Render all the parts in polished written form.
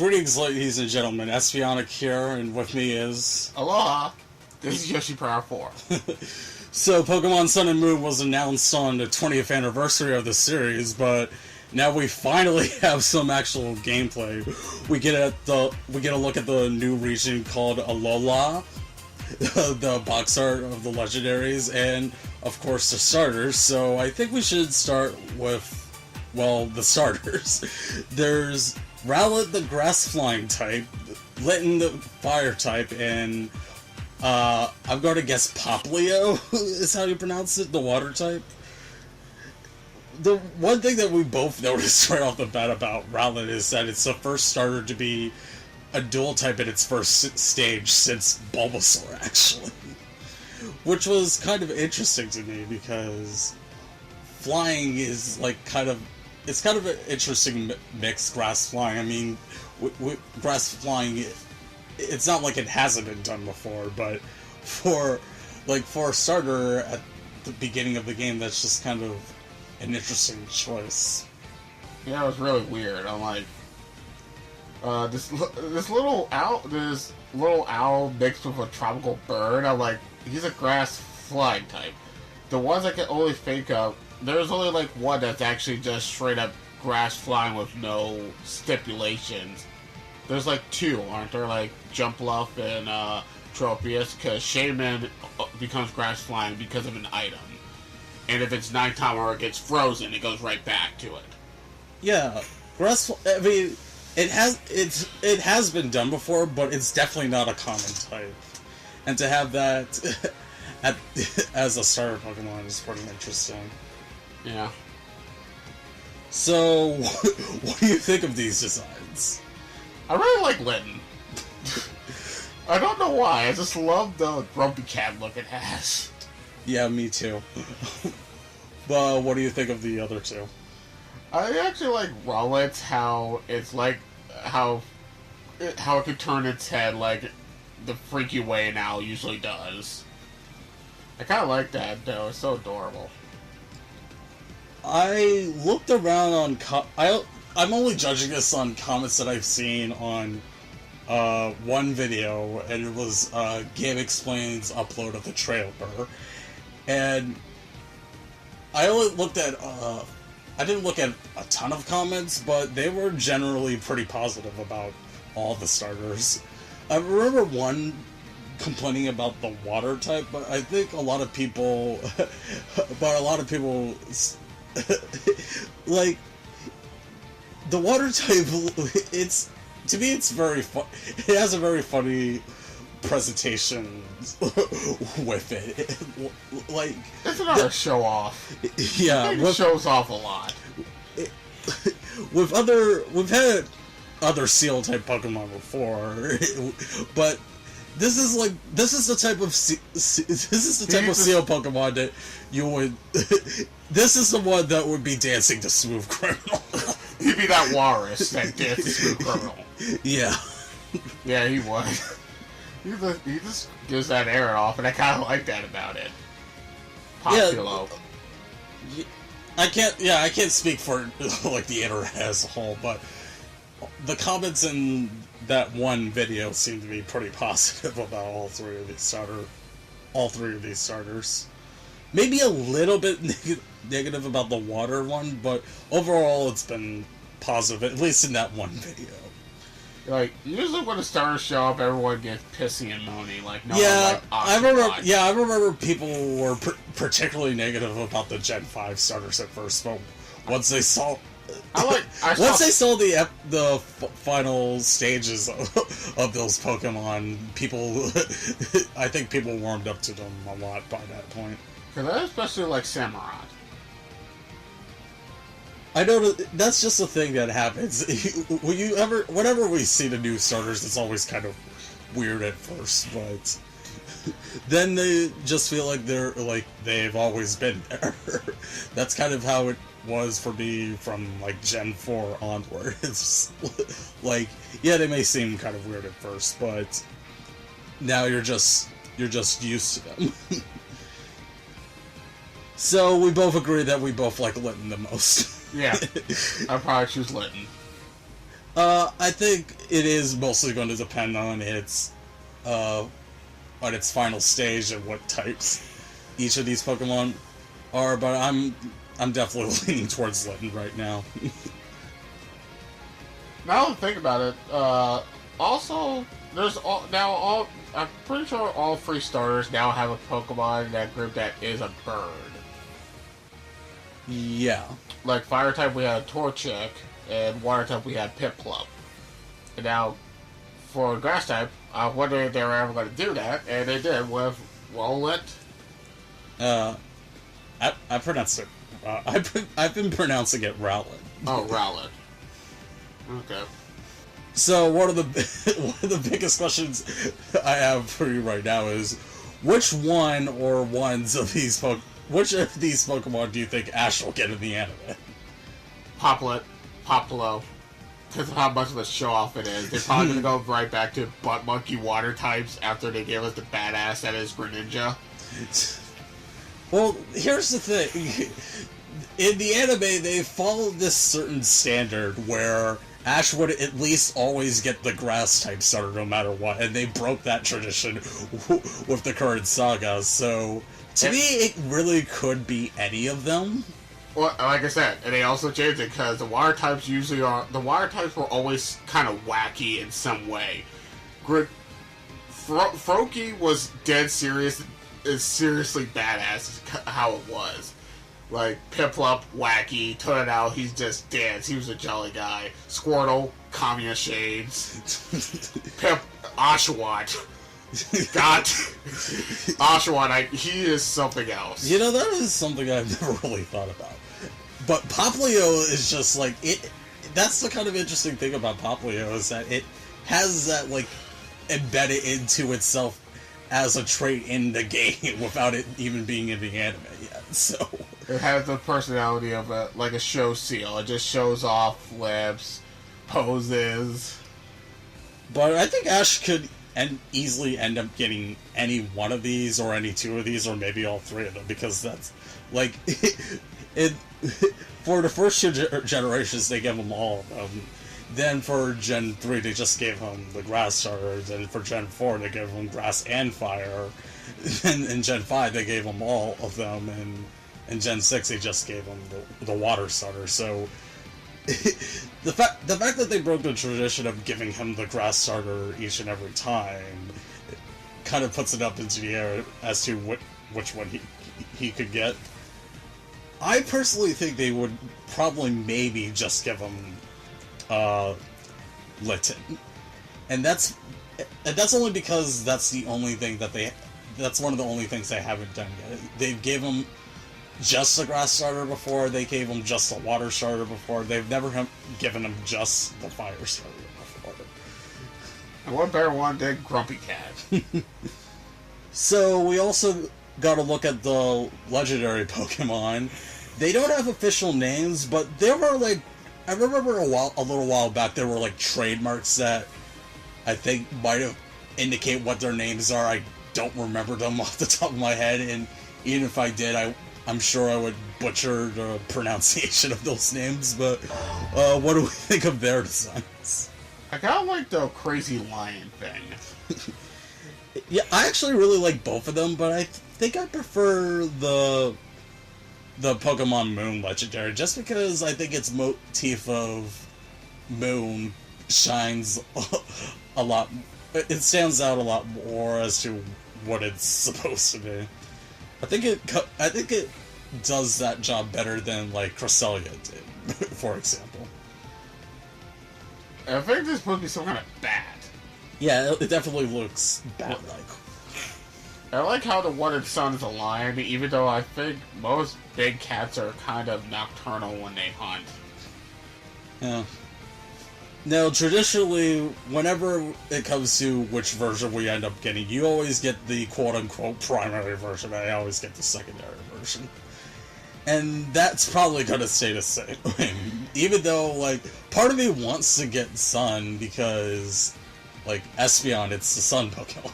Greetings, ladies and gentlemen. Espionic here, and with me is... Aloha! This is Yoshi Power 4. So, Pokemon Sun and Moon was announced on the 20th anniversary of the series, but now we finally have some actual gameplay. We get a look at the new region called Alola, the box art of the legendaries, and of course the starters. So I think we should start with, well, the starters. There's Rowlet, the grass flying type, Litten, the fire type, and I'm going to guess Popplio is how you pronounce it, the water type. The one thing that we both noticed right off the bat about Rowlet is that it's the first starter to be a dual type in its first stage since Bulbasaur, actually. Which was kind of interesting to me because flying is like it's kind of an interesting mix, grass flying. I mean, grass flying, it's not like it hasn't been done before, but for a starter at the beginning of the game, that's just kind of an interesting choice. Yeah, it was really weird. I'm like, this little owl mixed with a tropical bird. I'm like, he's a grass flying type. The ones I can only think of, there's only like one that's actually just straight up grass flying with no stipulations. There's like two, aren't there? Like Jumpluff and Tropius, because Shaman becomes grass flying because of an item. And if it's nighttime or it gets frozen, it goes right back to it. Yeah, I mean, it has been done before, but it's definitely not a common type. And to have that as a starter Pokemon is pretty interesting. Yeah. So, what do you think of these designs? I really like Litten. I don't know why, I just love the grumpy cat look it has. Yeah, me too. But what do you think of the other two? I actually like Rowlet's, how it's like how it could turn its head like the freaky way an owl usually does. I kind of like that though. It's so adorable. I looked around on I'm only judging this on comments that I've seen on one video, and it was Game Explain's upload of the trailer. And I only looked at, I didn't look at a ton of comments, but they were generally pretty positive about all the starters. I remember one complaining about the water type, but I think a lot of people, like, the water type, to me it's very fun. It has a very funny presentation with it. Like, it's another show off. Yeah, it shows off a lot. We've had other seal type Pokemon before, but this is the type of seal Pokemon that you would. This is the one that would be dancing to Smooth Criminal. He'd be that walrus that dances to Smooth Criminal. Yeah. Yeah, he would. He just gives that air off, and I kind of like that about it. Popplio. Yeah, I can't speak for like the internet as a whole, but the comments in that one video seem to be pretty positive about all three of these starters. Maybe a little bit negative about the water one, but overall it's been positive, at least in that one video. Like, usually when the starters show up, everyone gets pissy and moany. Like, no yeah, one I remember people were particularly negative about the Gen 5 starters at first, but once they saw they saw the final stages of those Pokemon, I think people warmed up to them a lot by that point. Because I especially like Samurott. I know that's just a thing that happens. Whenever we see the new starters, it's always kind of weird at first, but then they just feel like they've always been there. That's kind of how it was for me from like Gen 4 onward. It's like, yeah, they may seem kind of weird at first, but now you're just used to them. So we both agree that we both like Litten the most. Yeah, I'd probably choose Litten. I think it is mostly going to depend on its final stage and what types each of these Pokemon are, but I'm definitely leaning towards Litten right now. Now that I think about it, also there's I'm pretty sure all 3 starters now have a Pokemon in that group that is a bird. Yeah. Like Fire type, we had Torchic, and Water type, we had Piplup. And now, for Grass type, I wonder if they were ever going to do that, and they did with Rowlet. I pronounced it. I've been pronouncing it Rowlet. Oh, Rowlet. Okay. So one of the biggest questions I have for you right now is, which one or ones of these which of these Pokemon do you think Ash will get in the anime? Popplio. Because of how much of a show-off it is. They're probably going to go right back to Butt Monkey Water types after they gave us the badass that is Greninja. Well, here's the thing. In the anime, they followed this certain standard where Ash would at least always get the grass-type starter no matter what, and they broke that tradition with the current saga, so to me, it really could be any of them. Well, like I said, and they also changed it because the water types were always kind of wacky in some way. Froakie was dead serious, is seriously badass how it was. Like, Piplup, wacky, Totodile, he's just dance, he was a jolly guy. Squirtle, Kamiya Shades. Oshawott. God, Oshawott, he is something else. You know, that is something I've never really thought about. But Popplio is just like it. That's the kind of interesting thing about Popplio is that it has that like embedded into itself as a trait in the game without it even being in the anime yet. So it has the personality of like a show seal. It just shows off lips, poses. But I think Ash could easily end up getting any one of these, or any 2 of these, or maybe all 3 of them, because that's like it. For the first 2 generations, they gave him all of them. Then for Gen 3, they just gave him the grass starters, and for Gen 4, they gave him grass and fire. And in Gen 5, they gave him all of them, and in Gen 6, they just gave him the water starter. So the fact that they broke the tradition of giving him the grass starter each and every time, it kind of puts it up into the air as to which one he could get. I personally think they would probably maybe just give him Litten, and that's only because that's the only thing that's one of the only things they haven't done yet. They gave him just the grass starter before. They gave him just the water starter before. They've never given him just the fire starter before. And what better one than Grumpy Cat? So we also got to look at the legendary Pokemon. They don't have official names, but there were like, I remember a little while back, there were like trademarks that I think might have indicate what their names are. I don't remember them off the top of my head, and even if I did, I'm sure I would butcher the pronunciation of those names. But what do we think of their designs? I kind of like the crazy lion thing. Yeah, I actually really like both of them, but I think I prefer the Pokemon Moon Legendary, just because I think its motif of Moon shines a lot. It stands out a lot more as to what it's supposed to be. I think it does that job better than like Cresselia did, for example. I think this supposed to be some kind of bat. Yeah, it definitely looks bat-like. I like how the one sun is a lion, even though I think most big cats are kind of nocturnal when they hunt. Yeah. Now, traditionally, whenever it comes to which version we end up getting, you always get the quote-unquote primary version, I always get the secondary version. And that's probably gonna stay the same. Even though, like, part of me wants to get Sun because, like, Espeon, it's the Sun Pokemon.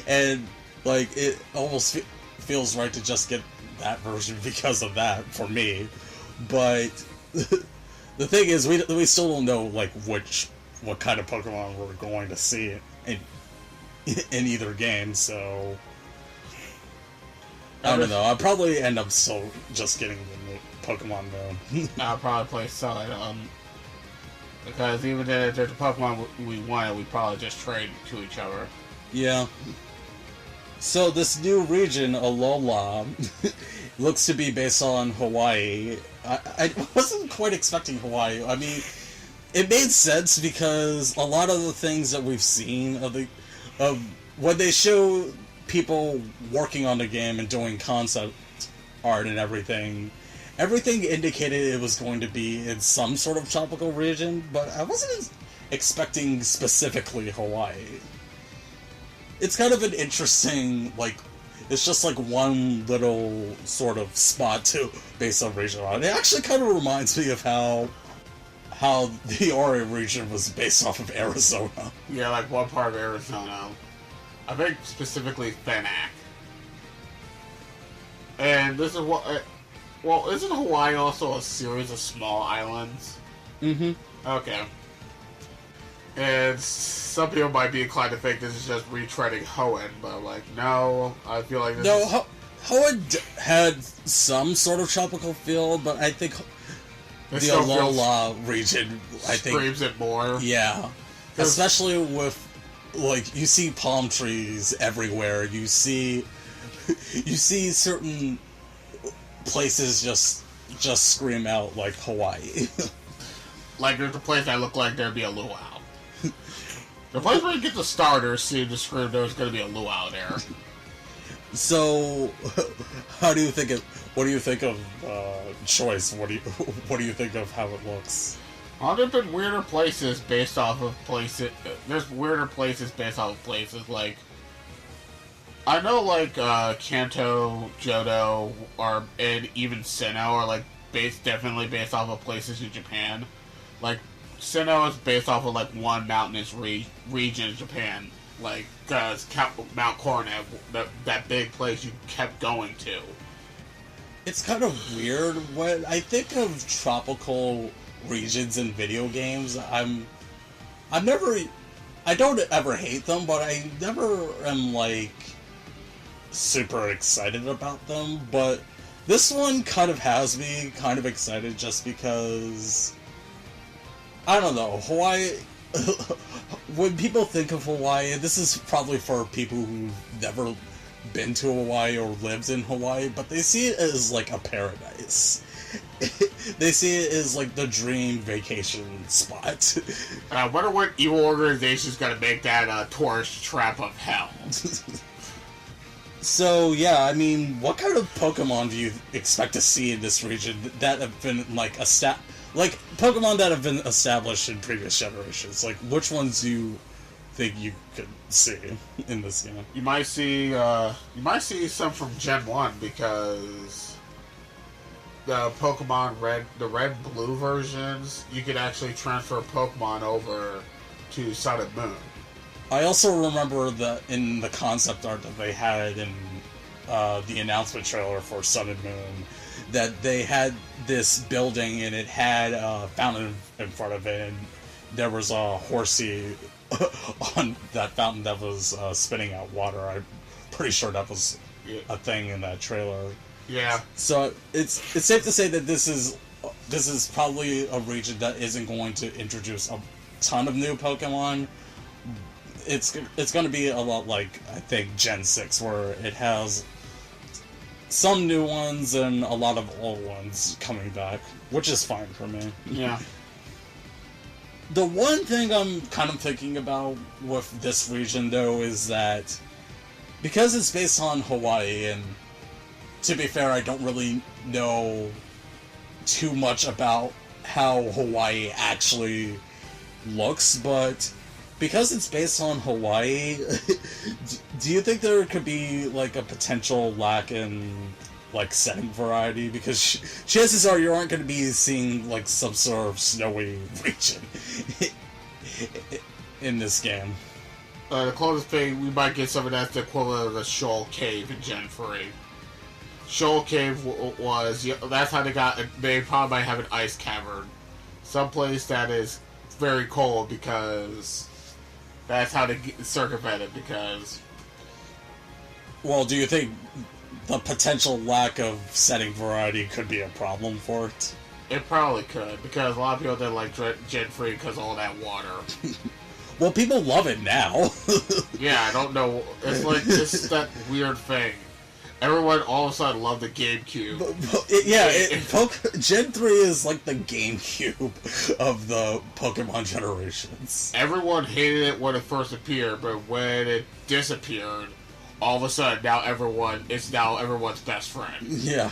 And, like, it almost feels right to just get that version because of that, for me. But The thing is, we still don't know like what kind of Pokemon we're going to see in either game. So I don't know. I'll probably end up still just getting the Pokemon though. I'll probably play Sun. Because even if there's a Pokemon we wanted, we'd probably just trade to each other. Yeah. So this new region, Alola, looks to be based on Hawaii. I wasn't quite expecting Hawaii. I mean, it made sense because a lot of the things that we've seen of when they show people working on the game and doing concept art and everything indicated it was going to be in some sort of tropical region, but I wasn't expecting specifically Hawaii. It's kind of an interesting, like, it's just like one little sort of spot to base on region on. It actually kind of reminds me of how the Ori region was based off of Arizona. Yeah, like one part of Arizona. I think specifically Fenac. And this is what... Well, isn't Hawaii also a series of small islands? Mm-hmm. Okay. And some people might be inclined to think this is just retreading Hoenn, but I'm like, no, I feel like this is... Hoenn had some sort of tropical feel, but I think the Alola region, screams it more. Yeah. Especially with, like, you see palm trees everywhere. You see certain places just scream out like Hawaii. Like there's a place that looked like there'd be a luau. The place where you get the starters seemed to scream there's going to be a luau there. So, what do you think of choice? What do you think of how it looks? There's been weirder places based off of places. There's weirder places based off of places like. I know, like, Kanto, Johto, and even Sinnoh are, like, definitely based off of places in Japan. Like, Sinnoh is based off of, like, one mountainous region in Japan. Like, Mount Coronet, that big place you kept going to. It's kind of weird. When I think of tropical regions in video games, I don't ever hate them, but I never am, like... super excited about them, but this one kind of has me kind of excited just because I don't know, Hawaii when people think of Hawaii, this is probably for people who've never been to Hawaii or lived in Hawaii, but they see it as like a paradise. They see it as like the dream vacation spot. I wonder what evil organization's gonna make that a tourist trap of hell. So, yeah, I mean, what kind of Pokemon do you expect to see in this region that have been, like, Pokemon that have been established in previous generations? Like, which ones do you think you could see in this game? You might see some from Gen 1, because the Pokemon the red-blue versions, you could actually transfer Pokemon over to Sun and Moon. I also remember that in the concept art that they had in the announcement trailer for Sun and Moon, that they had this building and it had a fountain in front of it, and there was a horsey on that fountain that was spitting out water. I'm pretty sure that was a thing in that trailer. Yeah. So it's safe to say that this is probably a region that isn't going to introduce a ton of new Pokemon. It's going to be a lot like, I think, Gen 6, where it has some new ones and a lot of old ones coming back, which is fine for me. Yeah. The one thing I'm kind of thinking about with this region, though, is that because it's based on Hawaii, and to be fair, I don't really know too much about how Hawaii actually looks, but because it's based on Hawaii, do you think there could be, like, a potential lack in, like, setting variety? Because chances are you aren't going to be seeing, like, some sort of snowy region in this game. The closest thing, we might get something that's the equivalent of the Shoal Cave in Gen 3. Shoal Cave was... That's how they probably might have an ice cavern someplace that is very cold because that's how they circumvent it. Because, well, do you think the potential lack of setting variety could be a problem for it? it probably could, because a lot of people didn't like Gen 3 because of all that water. Well, people love it now. Yeah, I don't know. It's like just that weird thing. Everyone all of a sudden loved the GameCube. Gen 3 is like the GameCube of the Pokemon generations. Everyone hated it when it first appeared, but when it disappeared, all of a sudden it's now everyone's best friend. Yeah.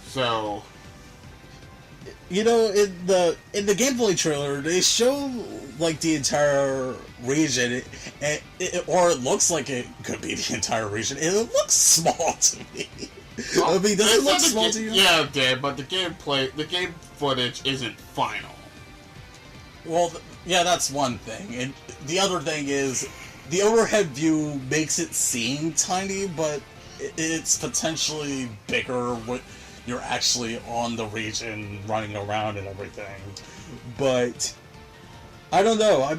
So, you know, in the gameplay trailer, they show like the entire region, or it looks like it could be the entire region. It looks small to me. Well, I mean, does it look small to you? Yeah, it did, but the game footage isn't final. Well, yeah, that's one thing, and the other thing is the overhead view makes it seem tiny, but it's potentially bigger when you're actually on the region, running around and everything. But I don't know.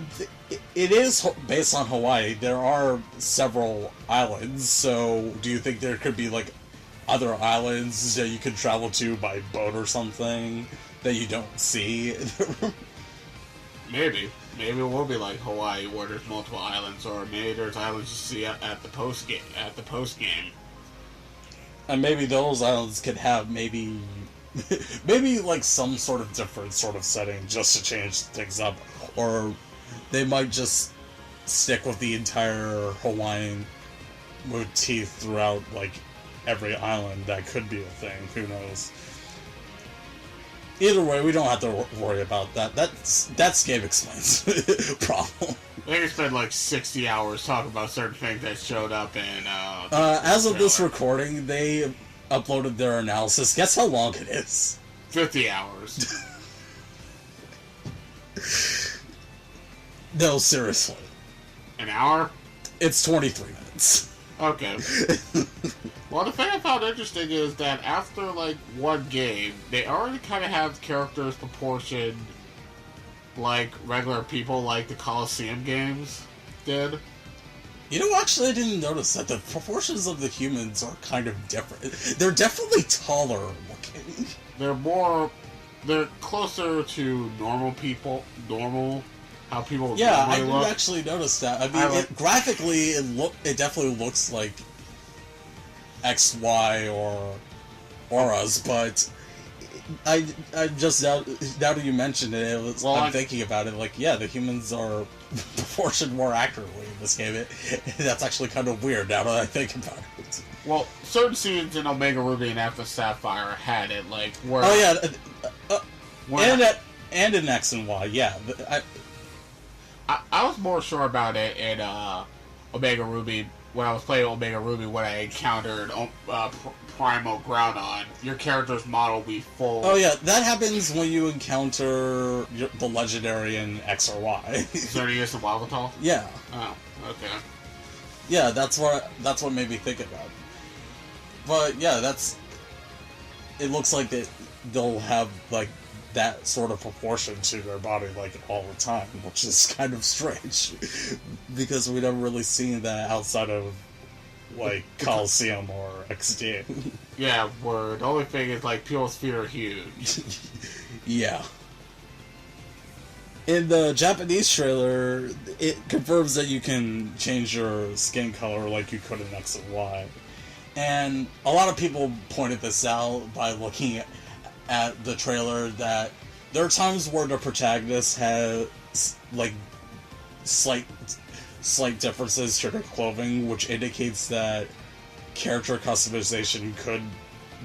It is based on Hawaii. There are several islands, so do you think there could be like other islands that you could travel to by boat or something that you don't see? Maybe it will be like Hawaii, where there's multiple islands, or maybe there's islands you see at the post game. And maybe those islands could have maybe like some sort of different sort of setting just to change things up, or they might just stick with the entire Hawaiian motif throughout like every island. That could be a thing. Who knows? Either way, we don't have to worry about that. That's Game Explains problem. They could spend like 60 hours talking about certain things that showed up in. As of this recording, they uploaded their analysis. Guess how long it is? 50 hours. No, seriously. An hour? It's 23 minutes. Okay. Well, the thing I found interesting is that after, like, one game, they already kind of have characters proportioned like regular people, like the Coliseum games did. You know, actually, I didn't notice that. The proportions of the humans are kind of different. They're definitely taller looking. They're closer to normal people, how people yeah, I look. did actually notice that. I mean, graphically, it definitely looks like XY or Auras, but I just now that you mentioned it, I'm thinking about it. Like, yeah, the humans are proportioned more accurately in this game. That's actually kind of weird now that I think about it. Well, certain scenes in Omega Ruby and Alpha Sapphire had it, like where. Oh yeah, and in X and Y, yeah. I was more sure about it in Omega Ruby. When I was playing Omega Ruby, when I encountered Primal Groudon, your character's model will be full. Oh yeah, that happens when you encounter the legendary in X or Y. So you use the Wavatol? Yeah. Oh, okay. Yeah, that's what made me think about it. But yeah, it looks like they'll have like that sort of proportion to their body like all the time, which is kind of strange because we never really seen that outside of like Coliseum or XD. Yeah, where the only thing is like people's feet are huge. Yeah. In the Japanese trailer, it confirms that you can change your skin color like you could in X and Y. And a lot of people pointed this out by looking at the trailer, that there are times where the protagonist has like slight differences to their clothing, which indicates that character customization could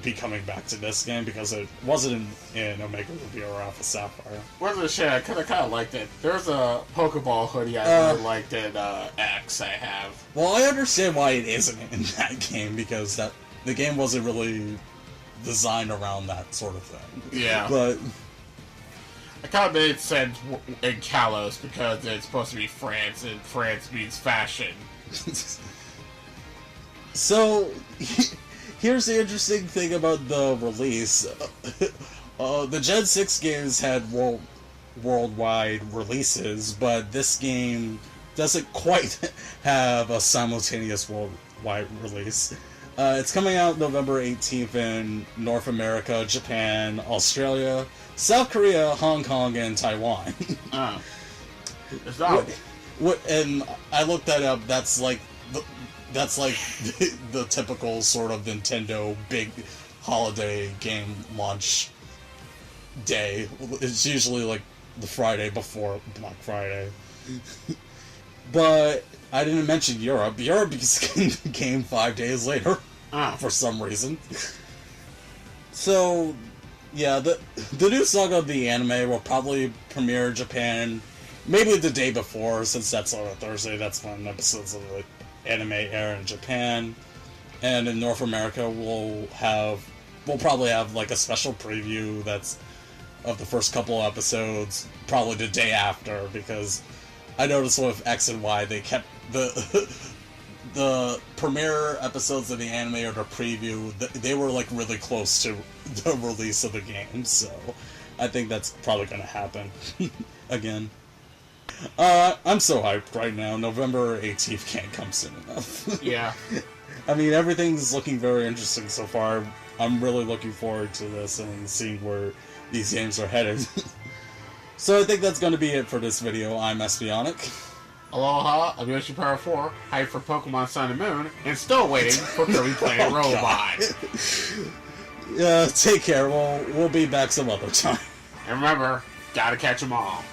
be coming back to this game because it wasn't in Omega Ruby or Alpha Sapphire. What's the shit? I kind of liked it. There's a Pokeball hoodie I really liked in X. I have. Well, I understand why it isn't in that game, because the game wasn't really designed around that sort of thing. Yeah. But it kind of made sense in Kalos because it's supposed to be France, and France means fashion. So, here's the interesting thing about the release. The Gen 6 games had worldwide releases, but this game doesn't quite have a simultaneous worldwide release. It's coming out November 18th in North America, Japan, Australia, South Korea, Hong Kong, and Taiwan. It's not. And I looked that up. That's like the typical sort of Nintendo big holiday game launch day. It's usually like the Friday before Black Friday. But I didn't mention Europe. Europe came 5 days later for some reason. So, yeah, the new Saga of the anime will probably premiere in Japan maybe the day before, since that's on a Thursday. That's when episodes of the anime air in Japan. And in North America, we'll probably have like a special preview that's of the first couple episodes, probably the day after, because I noticed with X and Y they kept the premiere episodes of the anime or the preview, they were like really close to the release of the game, so I think that's probably going to happen again. I'm so hyped right now. November 18th can't come soon enough. Yeah. I mean, everything's looking very interesting so far. I'm really looking forward to this and seeing where these games are headed. So I think that's going to be it for this video. I'm Espionic. Aloha, I'm Yoshi Power 4, hyped for Pokemon Sun and Moon, and still waiting for Kirby Planet Robot. Take care. We'll be back some other time. And remember, gotta catch 'em all.